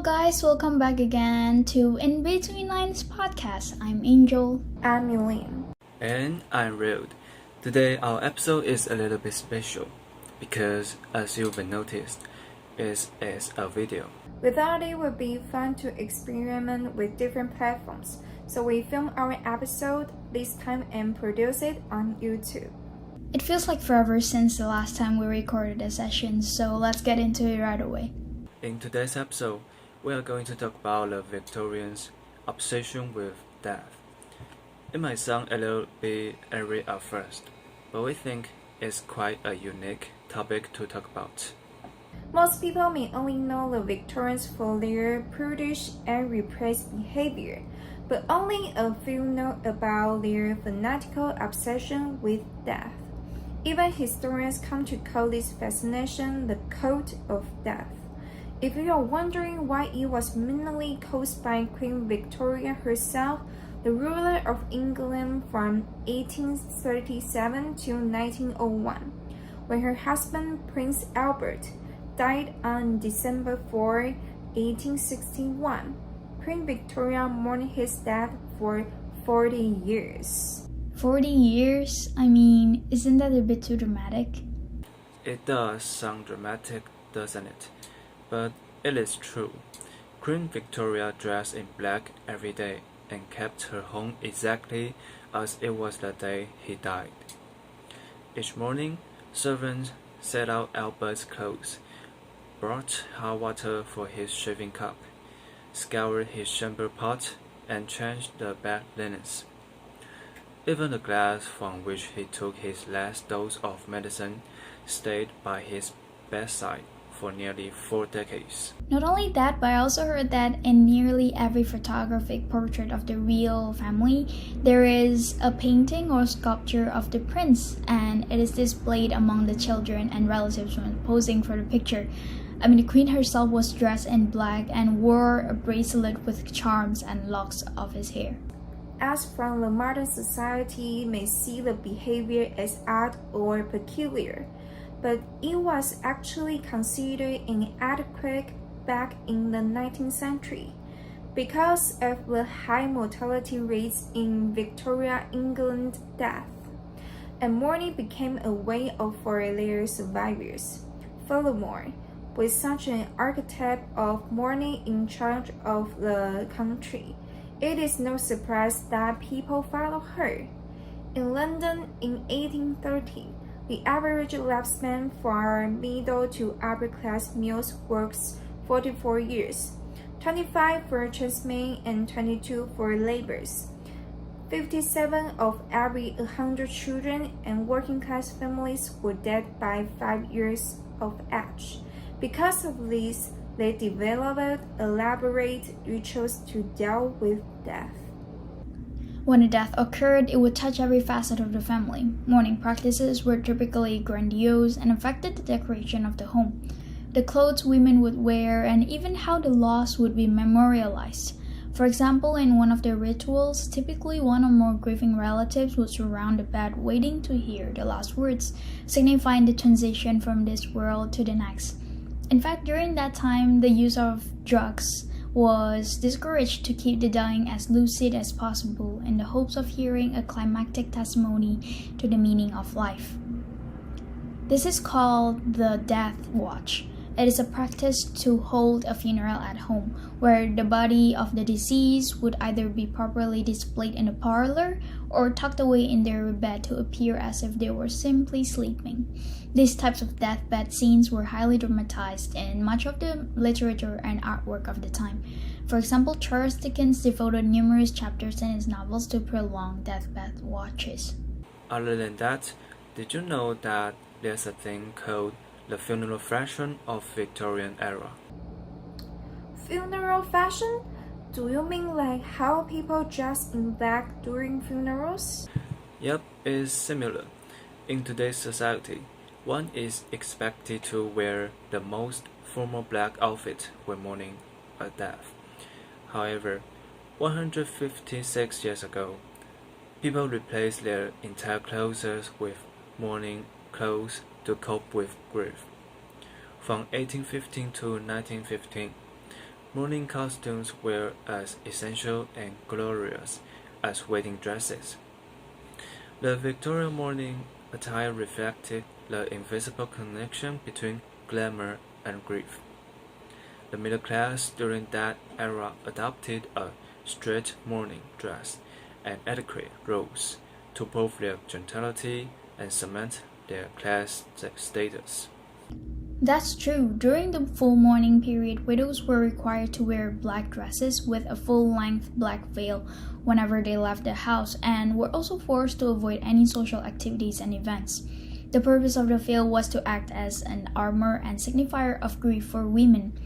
guys, welcome back again to In Between Lines podcast. I'm Angel. I'm Elaine. And I'm Rude. Today our episode is a little bit special because, as you've noticed, it is a video. We thought it would be fun to experiment with different platforms, so we filmed our episode this time and produced it on YouTube. It feels like forever since the last time we recorded a session, so let's get into it right away. In today's episode, we are going to talk about the Victorians' obsession with death. It might sound a little bit airy at first, but we think it's quite a unique topic to talk about. Most people may only know the Victorians for their prudish and repressed behavior, but only a few know about their fanatical obsession with death. Even historians come to call this fascination the cult of death. If you are wondering why it was mainly caused by Queen Victoria herself, the ruler of England from 1837 to 1901, when her husband Prince Albert died on December 4, 1861, Queen Victoria mourned his death for 40 years. 40 years? I mean, isn't that a bit too dramatic? It does sound dramatic, doesn't it? But it is true. Queen Victoria dressed in black every day and kept her home exactly as it was the day he died. Each morning, servants set out Albert's clothes, brought hot water for his shaving cup, scoured his chamber pot, and changed the bed linens. Even the glass from which he took his last dose of medicine stayed by his bedside for nearly 4 decades. Not only that, but I also heard that in nearly every photographic portrait of the royal family, there is a painting or sculpture of the prince, and it is displayed among the children and relatives when posing for the picture. I mean, the queen herself was dressed in black and wore a bracelet with charms and locks of his hair. As from the modern society may see the behavior as odd or peculiar, but it was actually considered inadequate back in the 19th century because of the high mortality rates in Victoria England death, and mourning became a way for their survivors. Furthermore, with such an archetype of mourning in charge of the country, it is no surprise that people follow her. In London in 1830, the average lifespan for middle to upper class males works 44 years, 25 for tradesmen and 22 for laborers. 57 of every 100 children and working class families were dead by 5 years of age. Because of this, they developed elaborate rituals to deal with death. When a death occurred, it would touch every facet of the family. Mourning practices were typically grandiose and affected the decoration of the home, the clothes women would wear, and even how the loss would be memorialized. For example, in one of the rituals, typically one or more grieving relatives would surround the bed waiting to hear the last words, signifying the transition from this world to the next. In fact, during that time, the use of drugs was discouraged to keep the dying as lucid as possible in the hopes of hearing a climactic testimony to the meaning of life. This is called the death watch. It is a practice to hold a funeral at home, where the body of the deceased would either be properly displayed in a parlor or tucked away in their bed to appear as if they were simply sleeping. These types of deathbed scenes were highly dramatized in much of the literature and artwork of the time. For example, Charles Dickens devoted numerous chapters in his novels to prolonged deathbed watches. Other than that, did you know that there's a thing called the funeral fashion of Victorian era? Funeral fashion? Do you mean like how people dress in black during funerals? Yep, it's similar. In today's society, one is expected to wear the most formal black outfit when mourning a death. However, 156 years ago, people replaced their entire clothes with mourning clothes to cope with grief. From 1815 to 1915, Mourning costumes were as essential and glorious as wedding dresses. The Victorian mourning attire reflected the invisible connection between glamour and grief. The middle class during that era adopted a straight mourning dress and etiquette rules to prove their gentility and cement their class status. That's true. During the full mourning period, widows were required to wear black dresses with a full-length black veil whenever they left the house, and were also forced to avoid any social activities and events. The purpose of the veil was to act as an armor and signifier of grief for women.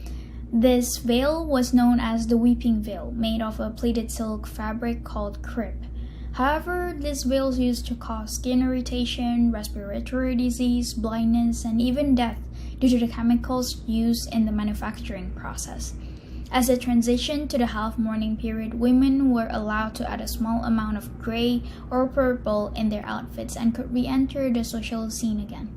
This veil was known as the weeping veil, made of a pleated silk fabric called crepe. However, these veils used to cause skin irritation, respiratory disease, blindness, and even death due to the chemicals used in the manufacturing process. As a transition to the half mourning period, women were allowed to add a small amount of gray or purple in their outfits and could re-enter the social scene again.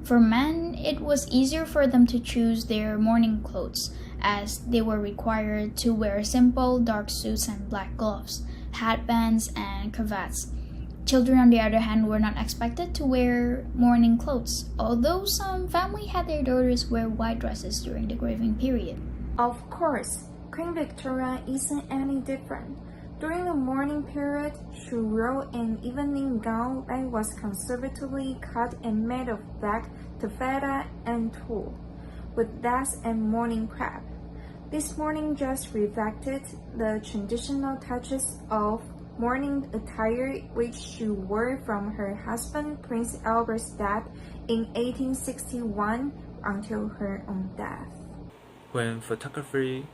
For men, it was easier for them to choose their mourning clothes, as they were required to wear simple dark suits and black gloves, headbands, and cravats. Children, on the other hand, were not expected to wear mourning clothes, although some families had their daughters wear white dresses during the grieving period. Of course, Queen Victoria isn't any different. During the mourning period, she wore an evening gown that was conservatively cut and made of black taffeta and tulle, with dust and mourning crepe. This mourning dress reflected the traditional touches of mourning attire which she wore from her husband Prince Albert's death in 1861 until her own death. When photography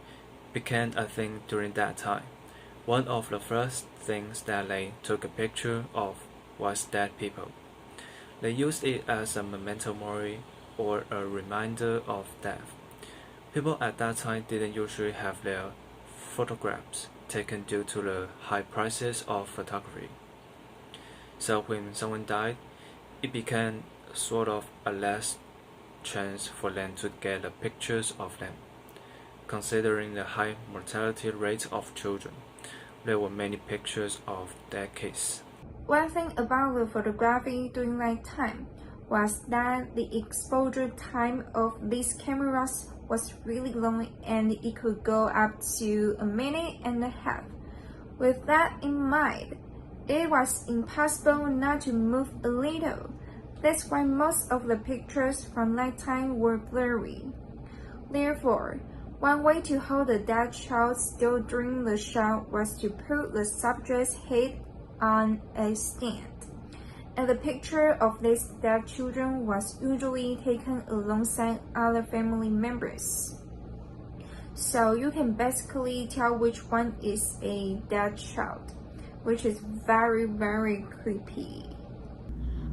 became a thing during that time, one of the first things that they took a picture of was dead people. They used it as a memento mori or a reminder of death. People at that time didn't usually have their photographs taken due to the high prices of photography. So when someone died, it became sort of a less chance for them to get the pictures of them. Considering the high mortality rate of children, there were many pictures of dead kids. One thing about the photography during that time was that the exposure time of these cameras was really long and it could go up to a minute and a half. With that in mind, it was impossible not to move a little. That's why most of the pictures from that time were blurry. Therefore, one way to hold the dead child still during the shot was to put the subject's head on a stand, and the picture of these dead children was usually taken alongside other family members. So you can basically tell which one is a dead child, which is very, very creepy.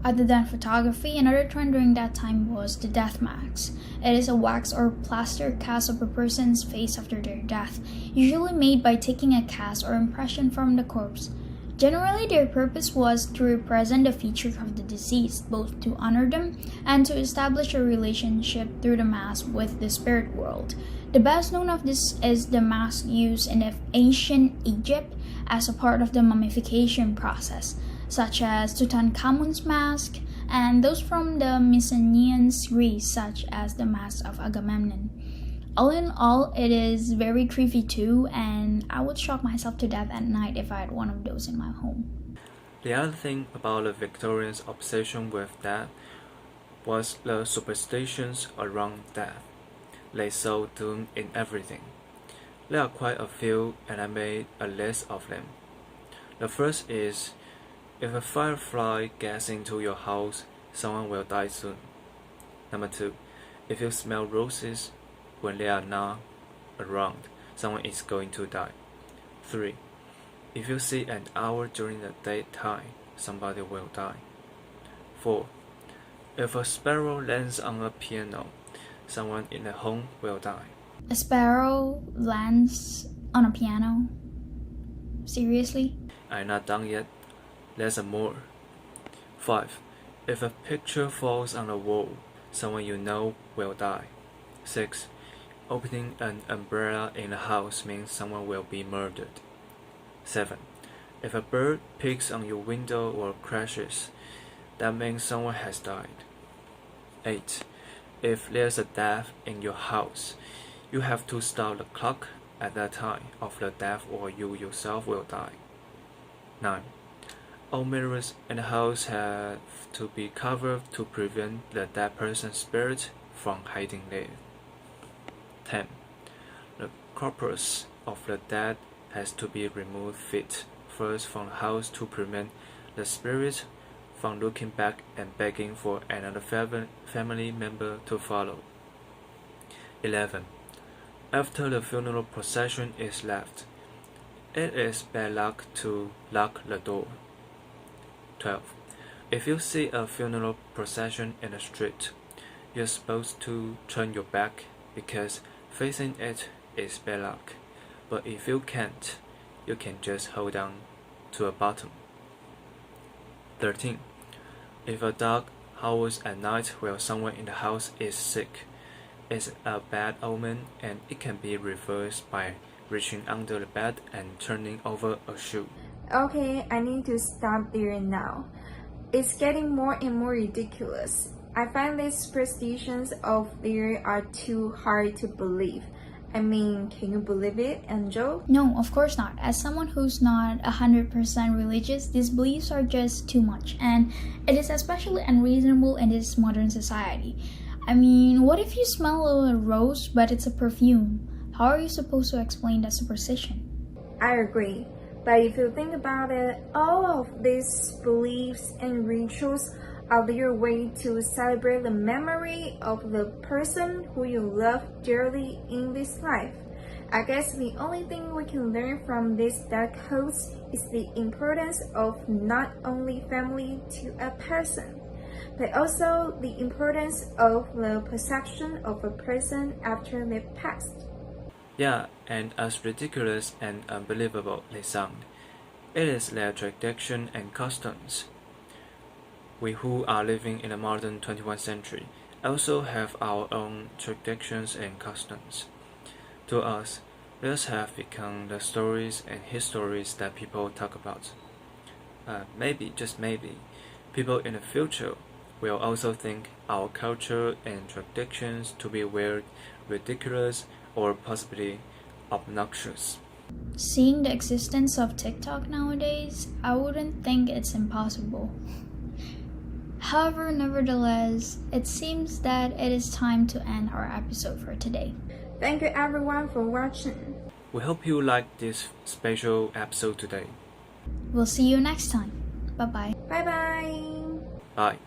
Other than photography, another trend during that time was the death mask. It is a wax or plaster cast of a person's face after their death, usually made by taking a cast or impression from the corpse. Generally, their purpose was to represent the features of the deceased, both to honor them and to establish a relationship through the mask with the spirit world. The best known of this is the mask used in ancient Egypt as a part of the mummification process, such as Tutankhamun's mask, and those from the Mycenaean Greece, such as the mask of Agamemnon. All in all, it is very creepy too, and I would shock myself to death at night if I had one of those in my home. The other thing about the Victorians' obsession with death was the superstitions around death. They saw doom in everything. There are quite a few, and I made a list of them. The first is, if a firefly gets into your house, someone will die soon. Number 2, if you smell roses when they are not around, someone is going to die. 3, if you see an owl during the daytime, somebody will die. 4, if a sparrow lands on a piano, someone in the home will die. A sparrow lands on a piano? Seriously? I'm not done yet. There's more. 5, if a picture falls on a wall, someone you know will die. 6, Opening an umbrella in a house means someone will be murdered. 7. If a bird picks on your window or crashes, that means someone has died. 8. If there's a death in your house, you have to stop the clock at that time of the death or you yourself will die. 9. All mirrors in the house have to be covered to prevent the dead person's spirit from hiding there. 10. The corpus of the dead has to be removed feet first from the house to prevent the spirit from looking back and begging for another family member to follow. 11. After the funeral procession is left, it is bad luck to lock the door. 12. If you see a funeral procession in the street, you're supposed to turn your back because facing it is bad luck. But if you can't, you can just hold on to a bottom. 13. If a dog howls at night while someone in the house is sick, it's a bad omen and it can be reversed by reaching under the bed and turning over a shoe. Okay, I need to stop there now. It's getting more and more ridiculous. I find these superstitions of theirs are too hard to believe. I mean, can you believe it, Angel? No, of course not. As someone who's not 100% religious, these beliefs are just too much, and it is especially unreasonable in this modern society. I mean, what if you smell a rose but it's a perfume? How are you supposed to explain that superstition? I agree. But if you think about it, all of these beliefs and rituals are their way to celebrate the memory of the person who you love dearly in this life. I guess the only thing we can learn from these dark codes is the importance of not only family to a person, but also the importance of the perception of a person after they passed. Yeah, and as ridiculous and unbelievable they sound, it is their tradition and customs. We who are living in the modern 21st century also have our own traditions and customs. To us, these have become the stories and histories that people talk about. Maybe, just maybe, people in the future will also think our culture and traditions to be weird, ridiculous, or possibly obnoxious. Seeing the existence of TikTok nowadays, I wouldn't think it's impossible. However, nevertheless, it seems that it is time to end our episode for today. Thank you everyone for watching. We hope you liked this special episode today. We'll see you next time. Bye-bye. Bye bye. Bye.